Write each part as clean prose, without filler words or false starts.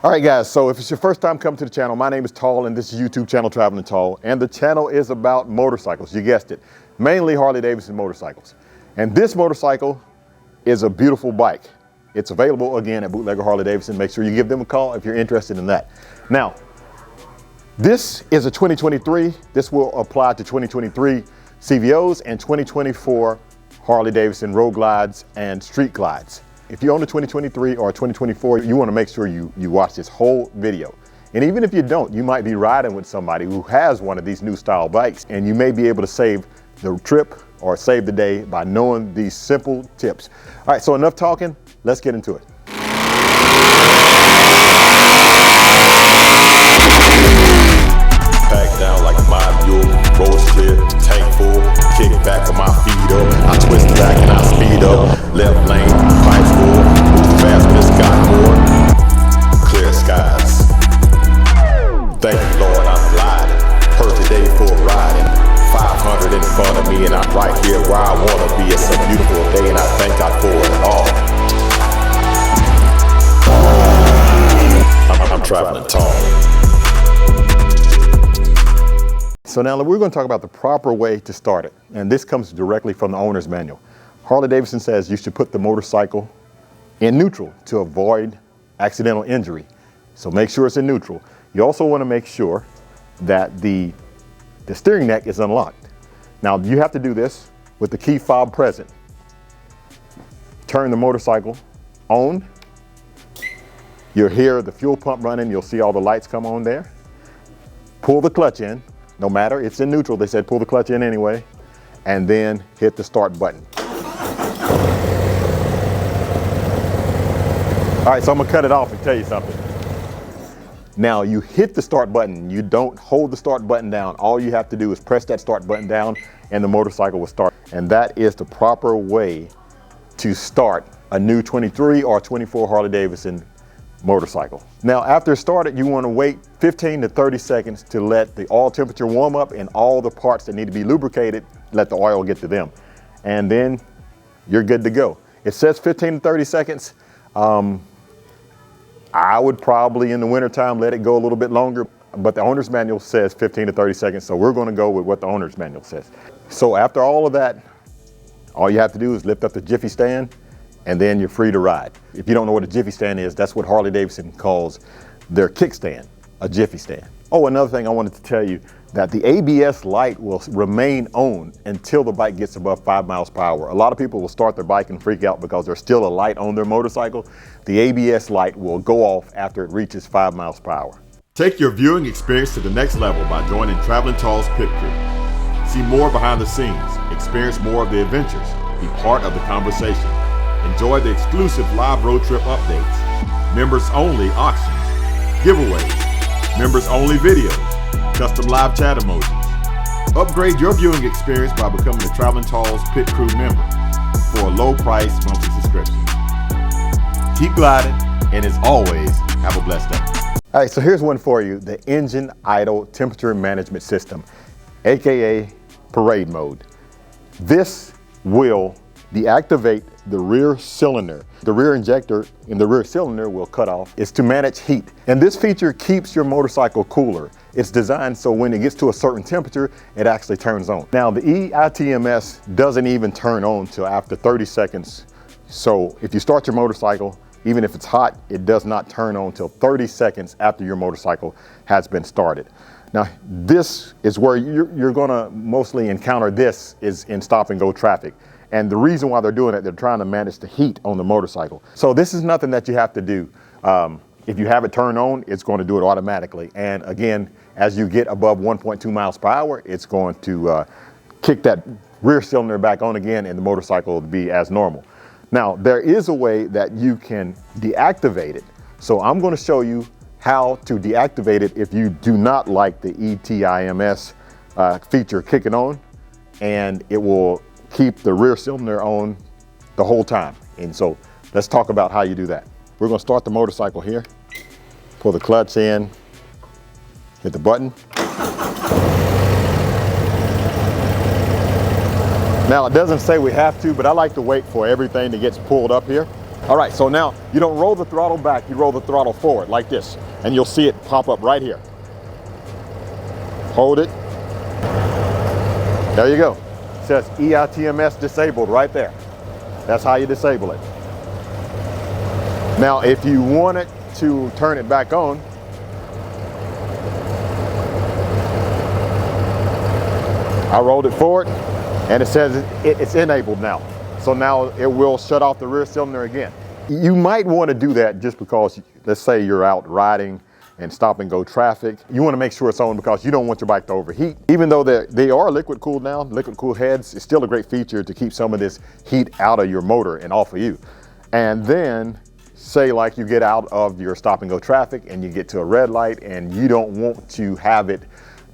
All right, guys, so if it's your first time coming to the channel, my name is Tall, and this is YouTube channel Traveling Tall, and the channel is about motorcycles. You guessed it, mainly Harley-Davidson motorcycles. And this motorcycle is a beautiful bike. It's available again at Bootlegger Harley-Davidson. Make sure you give them a call if you're interested in that. Now, this is a 2023. This will apply to 2023 CVOs and 2024 Harley-Davidson Road Glides and Street Glides. If you own a 2023 or a 2024, you want to make sure you watch this whole video. And even if you don't, you might be riding with somebody who has one of these new style bikes, and you may be able to save the trip or save the day by knowing these simple tips. All right, so enough talking, let's get into it. Back down like my mule, road clear, tank full, kick back with my feet up. I twist back and I speed up. Left lane, pipes full, move fast when it's got more. Clear skies. Thank you, Lord, I'm gliding. Perfect day for riding. 500 in front of me and I'm right here where I wanna be. It's a beautiful day and I thank God for it all. I'm traveling tall. So now we're going to talk about the proper way to start it. And this comes directly from the owner's manual. Harley-Davidson says you should put the motorcycle in neutral to avoid accidental injury. So make sure it's in neutral. You also want to make sure that the steering neck is unlocked. Now you have to do this with the key fob present. Turn the motorcycle on. You'll hear the fuel pump running. You'll see all the lights come on there. Pull the clutch in. No matter, it's in neutral. They said pull the clutch in anyway, and then hit the start button. All right, so I'm gonna cut it off and tell you something. Now you hit the start button. You don't hold the start button down. All you have to do is press that start button down and the motorcycle will start. And that is the proper way to start a new 23 or 24 Harley-Davidson motorcycle. Now after it started, you want to wait 15 to 30 seconds to let the oil temperature warm up and all the parts that need to be lubricated, let the oil get to them. And then you're good to go. It says 15 to 30 seconds. I would probably in the wintertime let it go a little bit longer, but the owner's manual says 15 to 30 seconds. So we're going to go with what the owner's manual says. So after all of that, all you have to do is lift up the jiffy stand and then you're free to ride. If you don't know what a jiffy stand is, that's what Harley-Davidson calls their kickstand, a jiffy stand. Oh, another thing I wanted to tell you, that the ABS light will remain on until the bike gets above 5 miles per hour. A lot of people will start their bike and freak out because there's still a light on their motorcycle. The ABS light will go off after it reaches 5 miles per hour. Take your viewing experience to the next level by joining Traveling Tall's pit crew. See more behind the scenes, experience more of the adventures, be part of the conversation. Enjoy the exclusive live road trip updates, members only auctions, giveaways, members only videos, custom live chat emojis. Upgrade your viewing experience by becoming the Traveling Tall's pit crew member for a low price monthly subscription. Keep gliding, and as always, have a blessed day. All right, so here's one for you, the engine idle temperature management system, AKA parade mode. This will deactivate the rear cylinder. The rear injector in the rear cylinder will cut off. It's to manage heat. And this feature keeps your motorcycle cooler. It's designed so when it gets to a certain temperature, it actually turns on. Now the EITMS doesn't even turn on till after 30 seconds. So if you start your motorcycle, even if it's hot, it does not turn on till 30 seconds after your motorcycle has been started. Now, this is where you're gonna mostly encounter this is in stop and go traffic. And the reason why they're doing it, they're trying to manage the heat on the motorcycle. So this is nothing that you have to do. If you have it turned on, it's going to do it automatically. And again, as you get above 1.2 miles per hour, it's going to kick that rear cylinder back on again and the motorcycle will be as normal. Now, there is a way that you can deactivate it. So I'm going to show you how to deactivate it if you do not like the EITMS feature kicking on, and it will keep the rear cylinder on the whole time. And so let's talk about how you do that. We're going to start the motorcycle here, pull the clutch in, hit the button. Now it doesn't say we have to, but I like to wait for everything that gets pulled up here. All right, so now you don't roll the throttle back, you roll the throttle forward like this, and you'll see it pop up right here. Hold it. There you go. It says EITMS disabled right there. That's how you disable it. Now, if you wanted to turn it back on, I rolled it forward and it says it's enabled now. So now it will shut off the rear cylinder again. You might want to do that just because, let's say you're out riding and stop and go traffic. You want to make sure it's on because you don't want your bike to overheat. Even though they are liquid cooled now, liquid cooled heads, it's still a great feature to keep some of this heat out of your motor and off of you. And then say like you get out of your stop and go traffic and you get to a red light and you don't want to have it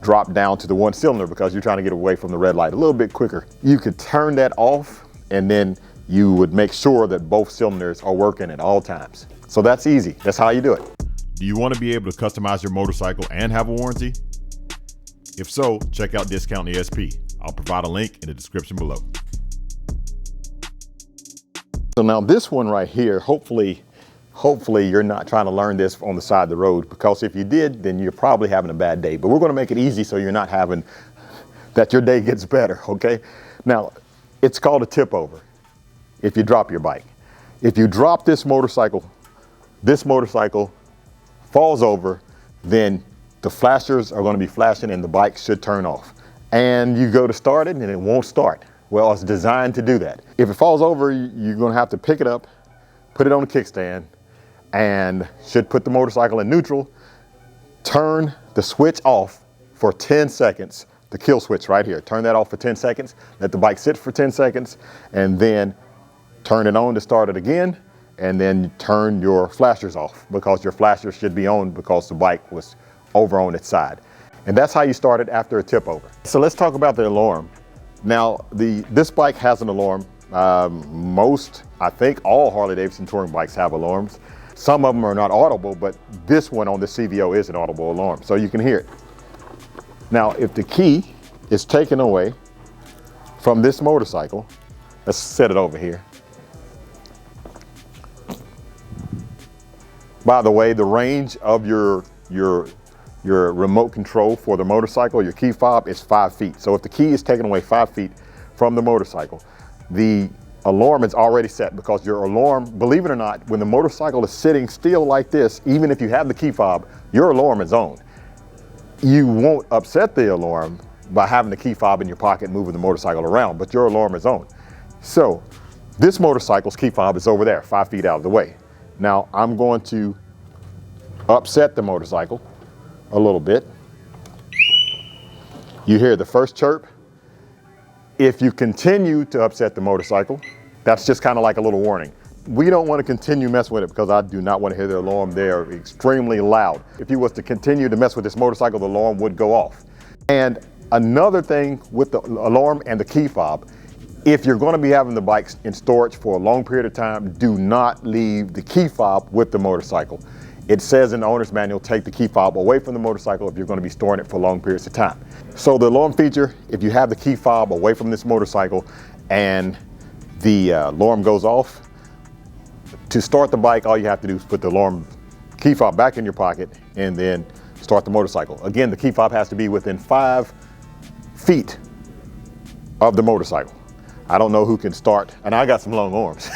drop down to the one cylinder because you're trying to get away from the red light a little bit quicker. You could turn that off and then you would make sure that both cylinders are working at all times. So that's easy. That's how you do it. Do you want to be able to customize your motorcycle and have a warranty? If so, check out Discount ESP. I'll provide a link in the description below. So now this one right here, hopefully you're not trying to learn this on the side of the road, because if you did, then you're probably having a bad day. But we're going to make it easy so you're not having that your day gets better, okay? Now, it's called a tip over if you drop your bike. If you drop this motorcycle falls over, then the flashers are going to be flashing and the bike should turn off. And you go to start it and it won't start. Well, it's designed to do that. If it falls over, you're going to have to pick it up, put it on a kickstand, and should put the motorcycle in neutral, turn the switch off for 10 seconds, the kill switch right here. Turn that off for 10 seconds, let the bike sit for 10 seconds, and then turn it on to start it again, and then turn your flashers off because your flashers should be on because the bike was over on its side. And that's how you start it after a tip over. So let's talk about the alarm. Now, this bike has an alarm. I think all Harley-Davidson touring bikes have alarms. Some of them are not audible, but this one on the CVO is an audible alarm, so you can hear it. Now, if the key is taken away from this motorcycle, let's set it over here. By the way, the range of your remote control for the motorcycle, your key fob, is 5 feet. So if the key is taken away 5 feet from the motorcycle, the alarm is already set, because your alarm, believe it or not, when the motorcycle is sitting still like this, even if you have the key fob, your alarm is on. You won't upset the alarm by having the key fob in your pocket moving the motorcycle around, but your alarm is on. So this motorcycle's key fob is over there, 5 feet out of the way. Now I'm going to upset the motorcycle a little bit. You hear the first chirp. If you continue to upset the motorcycle, that's just kind of like a little warning. We don't want to continue messing with it because I do not want to hear the alarm. They are extremely loud. If you was to continue to mess with this motorcycle, the alarm would go off. And another thing with the alarm and the key fob, if you're going to be having the bike in storage for a long period of time, do not leave the key fob with the motorcycle. It says in the owner's manual, take the key fob away from the motorcycle if you're going to be storing it for long periods of time. So the alarm feature, if you have the key fob away from this motorcycle and the alarm goes off, to start the bike, all you have to do is put the alarm key fob back in your pocket and then start the motorcycle. Again, the key fob has to be within 5 feet of the motorcycle. I don't know who can start, and I got some long arms.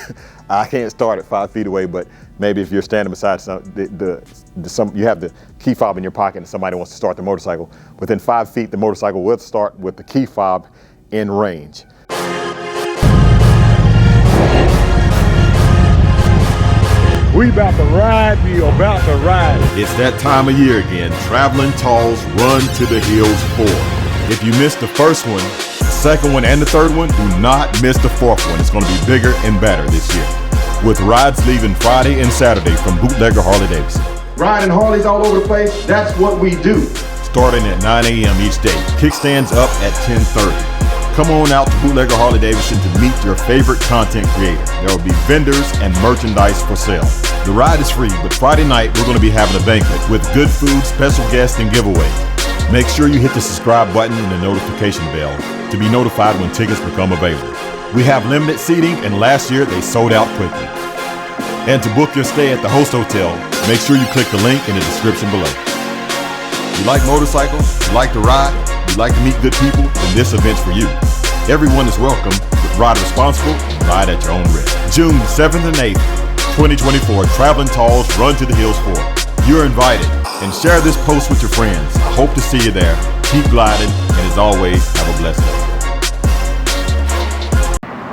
I can't start at 5 feet away, but maybe if you're standing beside you have the key fob in your pocket and somebody wants to start the motorcycle, within 5 feet, the motorcycle will start with the key fob in range. We about to ride, we about to ride. It's that time of year again. Traveling Tall's Run to the Hills 4. If you missed the first one, the second one, and the third one, do not miss the fourth one. It's going to be bigger and better this year, with rides leaving Friday and Saturday from Bootlegger Harley-Davidson. Riding Harleys all over the place, that's what we do. Starting at 9 a.m. each day. Kickstands up at 10:30. Come on out to Bootlegger Harley-Davidson to meet your favorite content creator. There will be vendors and merchandise for sale. The ride is free, but Friday night we're going to be having a banquet with good food, special guests, and giveaways. Make sure you hit the subscribe button and the notification bell to be notified when tickets become available. We have limited seating, and last year they sold out quickly. And to book your stay at the host hotel, make sure you click the link in the description below. You like motorcycles? You like to ride? You like to meet good people? Then this event's for you. Everyone is welcome, but ride responsible and ride at your own risk. June 7th and 8th, 2024, Traveling Talls Run to the Hills 4. You're invited, and share this post with your friends. I hope to see you there. Keep gliding, and as always, have a blessed day.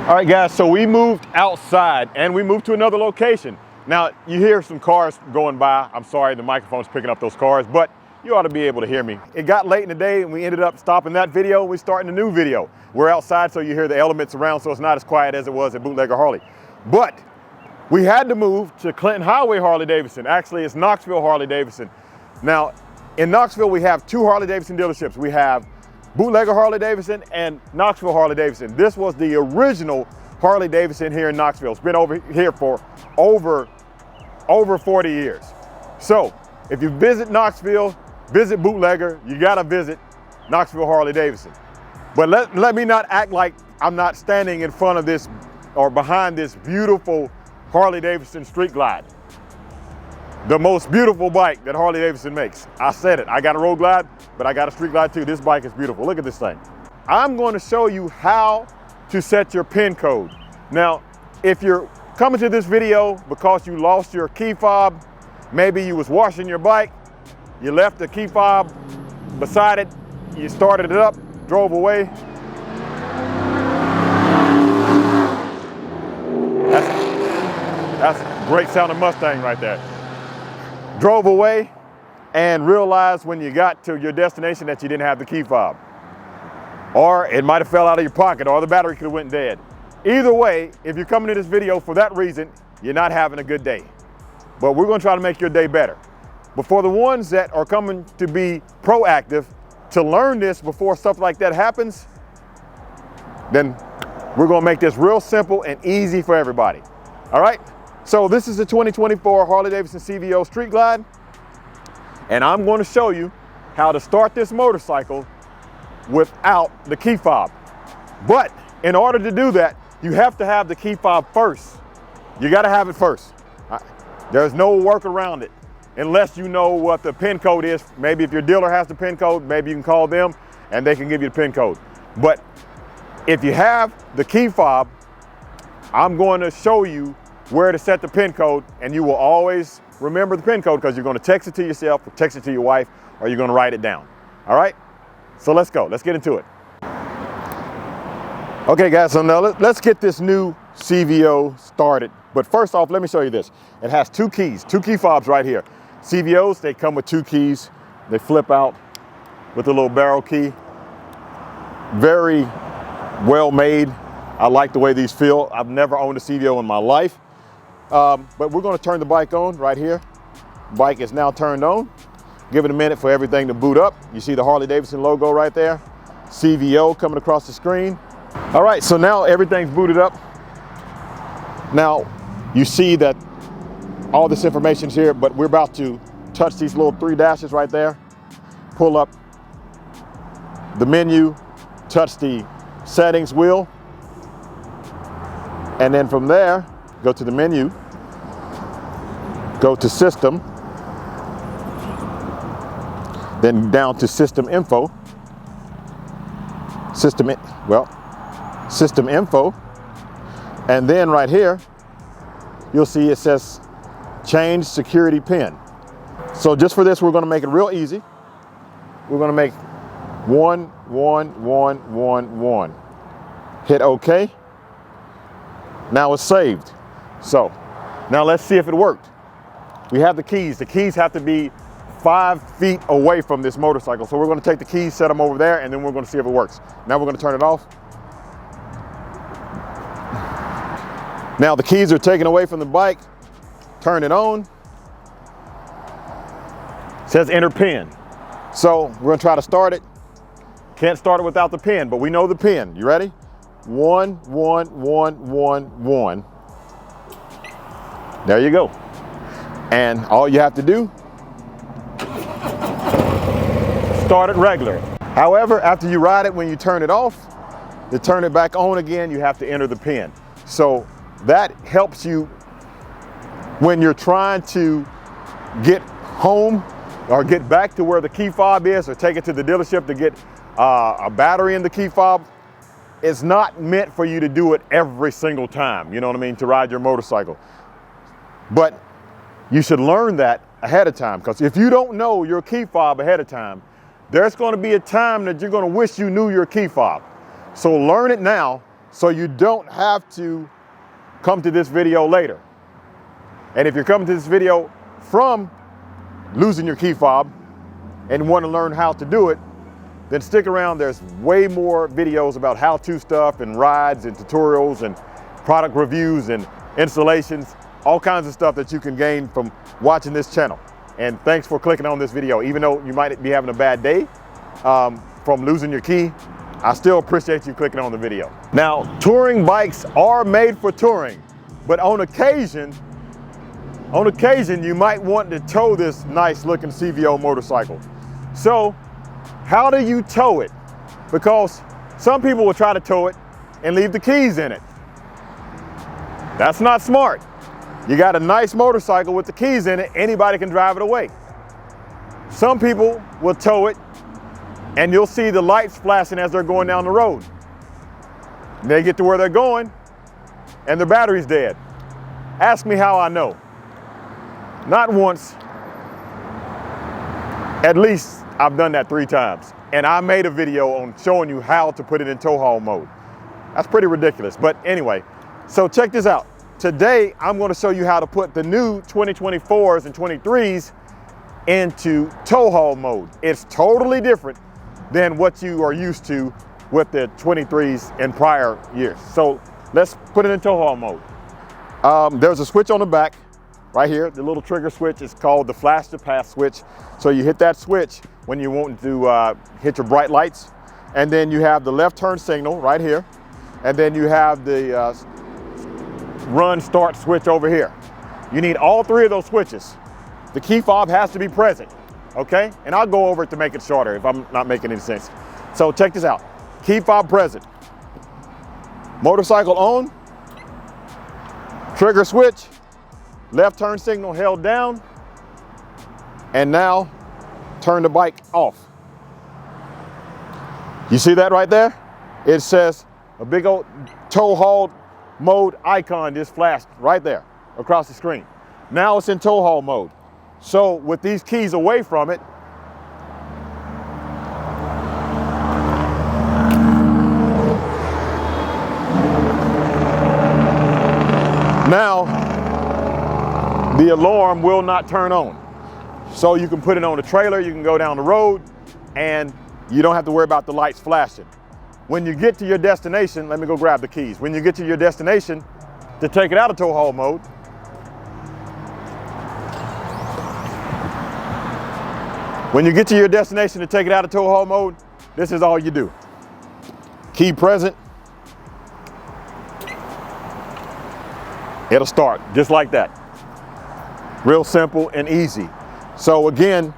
All right, guys, so we moved outside and we moved to another location. Now, you hear some cars going by. I'm sorry, the microphone's picking up those cars, but you ought to be able to hear me. It got late in the day and we ended up stopping that video. We're starting a new video. We're outside, so you hear the elements around, so it's not as quiet as it was at Bootlegger Harley. But we had to move to Clinton Highway Harley-Davidson. Actually, it's Knoxville Harley-Davidson. Now, in Knoxville, we have two Harley-Davidson dealerships. We have Bootlegger Harley-Davidson and Knoxville Harley-Davidson. This was the original Harley-Davidson here in Knoxville. It's been over here for over 40 years. So if you visit Knoxville, visit Bootlegger, you gotta visit Knoxville Harley-Davidson. But let me not act like I'm not standing in front of this or behind this beautiful Harley-Davidson Street Glide. The most beautiful bike that Harley-Davidson makes. I said it, I got a Road Glide, but I got a Street Glide too. This bike is beautiful. Look at this thing. I'm going to show you how to set your PIN code. Now, if you're coming to this video because you lost your key fob, maybe you was washing your bike, you left the key fob beside it, you started it up, drove away. That's a great sounding Mustang right there. Drove away and realized when you got to your destination that you didn't have the key fob. Or it might have fell out of your pocket, or the battery could have went dead. Either way, if you're coming to this video for that reason, you're not having a good day. But we're gonna try to make your day better. But for the ones that are coming to be proactive, to learn this before stuff like that happens, then we're gonna make this real simple and easy for everybody. All right? So this is the 2024 Harley-Davidson CVO Street Glide, and I'm going to show you how to start this motorcycle without the key fob. But in order to do that, you have to have the key fob first. You got to have it first. There's no work around it unless you know what the PIN code is. Maybe if your dealer has the PIN code, maybe you can call them and they can give you the PIN code. But if you have the key fob, I'm going to show you where to set the PIN code, and you will always remember the PIN code because you're going to text it to yourself or text it to your wife, or you're going to write it down. All right? So let's go. Let's get into it. Okay, guys, so now let's get this new CVO started. But first off, let me show you this. It has two keys, two key fobs right here. CVOs, they come with two keys. They flip out with a little barrel key. Very well made. I like the way these feel. I've never owned a CVO in my life. But we're going to turn the bike on right here. Bike is now turned on. Give it a minute for everything to boot up. You see the Harley-Davidson logo right there. CVO coming across the screen. All right, so now everything's booted up. Now you see that all this information's here, but we're about to touch these little three dashes right there. Pull up the menu, touch the settings wheel, and then from there, go to the menu, go to system, then down to system info, system info, and then right here, you'll see it says change security pin. So just for this, we're gonna make it real easy. We're gonna make 11111. Hit OK. Now it's saved. So now let's see if it worked. We have the keys. The keys have to be 5 feet away from this motorcycle. So we're going to take the keys, set them over there, and then we're going to see if it works. Now we're going to turn it off. Now the keys are taken away from the bike. Turn it on. It says enter pin. So we're going to try to start it. Can't start it without the pin, but we know the pin. You ready? 11111. There you go. And all you have to do, start it regular. However, after you ride it, when you turn it off, to turn it back on again, you have to enter the pin. So that helps you when you're trying to get home or get back to where the key fob is, or take it to the dealership to get a battery in the key fob, it's not meant for you to do it every single time, you know what I mean, to ride your motorcycle. But you should learn that ahead of time, because if you don't know your key fob ahead of time, there's going to be a time that you're going to wish you knew your key fob. So learn it now so you don't have to come to this video later. And if you're coming to this video from losing your key fob and want to learn how to do it, then stick around. There's way more videos about how-to stuff and rides and tutorials and product reviews and installations, all kinds of stuff that you can gain from watching this channel. And thanks for clicking on this video. Even though you might be having a bad day from losing your key, I still appreciate you clicking on the video. Now, touring bikes are made for touring, but on occasion you might want to tow this nice looking CVO motorcycle. So how do you tow it? Because some people will try to tow it and leave the keys in it. That's not smart. You got a nice motorcycle with the keys in it, anybody can drive it away. Some people will tow it and you'll see the lights flashing as they're going down the road. And they get to where they're going and the battery's dead. Ask me how I know. Not once, at least I've done that 3 times. And I made a video on showing you how to put it in tow haul mode. That's pretty ridiculous, but anyway, so check this out. Today, I'm going to show you how to put the new 2024s and 23s into tow haul mode. It's totally different than what you are used to with the 23s in prior years. So let's put it in tow haul mode. There's a switch on the back right here. The little trigger switch is called the flash to pass switch. So you hit that switch when you want to hit your bright lights. And then you have the left turn signal right here. And then you have the run start switch over here. You need all 3 of those switches. The key fob has to be present, okay? And I'll go over it to make it shorter if I'm not making any sense. So check this out. Key fob present. Motorcycle on. Trigger switch. Left turn signal held down. And now turn the bike off. You see that right there? It says a big old tow haul mode icon just flashed right there across the screen. Now it's in tow haul mode. So with these keys away from it, now the alarm will not turn on. So you can put it on a trailer, you can go down the road, and you don't have to worry about the lights flashing. When you get to your destination, let me go grab the keys. When you get to your destination, to take it out of tow haul mode, this is all you do. Key present, it'll start just like that. Real simple and easy. So again,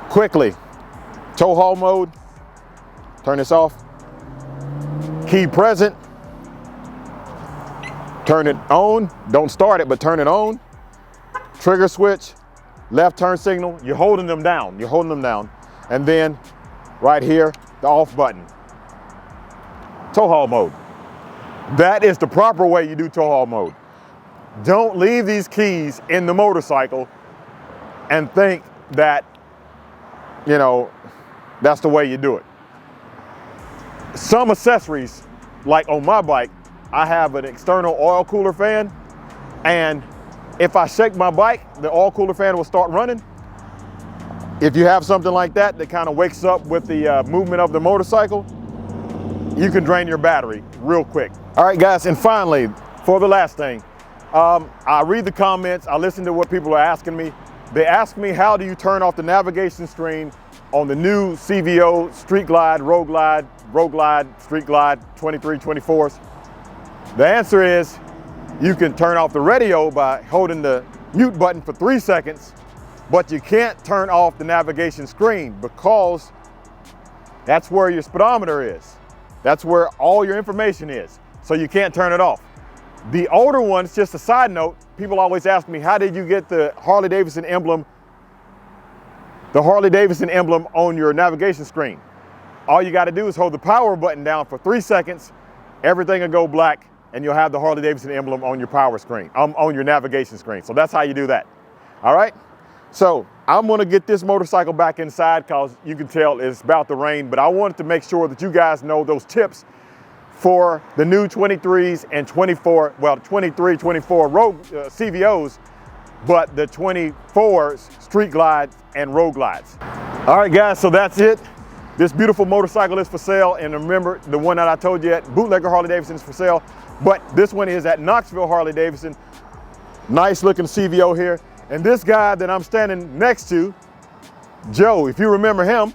quickly, tow haul mode, turn this off. Key present, turn it on. Don't start it, but turn it on. Trigger switch, left turn signal, you're holding them down. And then right here, the off button. Tow haul mode. That is the proper way you do tow haul mode. Don't leave these keys in the motorcycle and think that, you know, that's the way you do it. Some accessories, like on my bike, I have an external oil cooler fan, and if I shake my bike, the oil cooler fan will start running. If you have something like that that kind of wakes up with the movement of the motorcycle, you can drain your battery real quick. All right, guys, and finally, for the last thing, I read the comments, I listen to what people are asking me. They ask me, how do you turn off the navigation screen on the new CVO Street Glide, Road Glide, Street Glide 23, 24s? The answer is, you can turn off the radio by holding the mute button for 3 seconds, but you can't turn off the navigation screen because that's where your speedometer is. That's where all your information is. So you can't turn it off. The older ones, just a side note, people always ask me, how did you get the Harley-Davidson emblem on your navigation screen? All you got to do is hold the power button down for 3 seconds, everything will go black, and you'll have the Harley-Davidson emblem on your power screen, on your navigation screen. So that's how you do that. All right? So I'm gonna get this motorcycle back inside because you can tell it's about to rain, but I wanted to make sure that you guys know those tips for the new 23s and 24, well, 23, 24 road CVOs, but the 24s, street glides and road glides. All right, guys, so that's it. This beautiful motorcycle is for sale, and remember, the one that I told you at Bootlegger Harley-Davidson is for sale, but this one is at Knoxville Harley-Davidson. Nice looking CVO here. And this guy that I'm standing next to, Joe, if you remember him,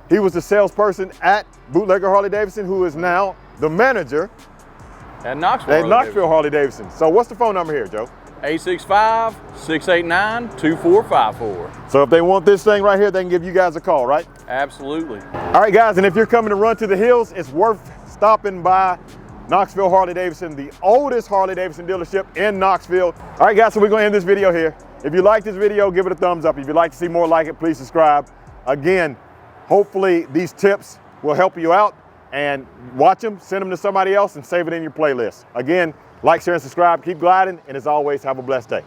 he was the salesperson at Bootlegger Harley-Davidson, who is now the manager at Knoxville Harley-Davidson. So what's the phone number here, Joe? 865-689-2454. So if they want this thing right here, they can give you guys a call, right? Absolutely. All right, guys, and if you're coming to Run to the Hills, it's worth stopping by Knoxville Harley-Davidson, the oldest Harley-Davidson dealership in Knoxville. All right, guys, so we're gonna end this video here. If you like this video, give it a thumbs up. If you'd like to see more like it, please subscribe. Again, hopefully these tips will help you out, and watch them, send them to somebody else, and save it in your playlist. Again, like, share, and subscribe. Keep gliding, and as always, have a blessed day.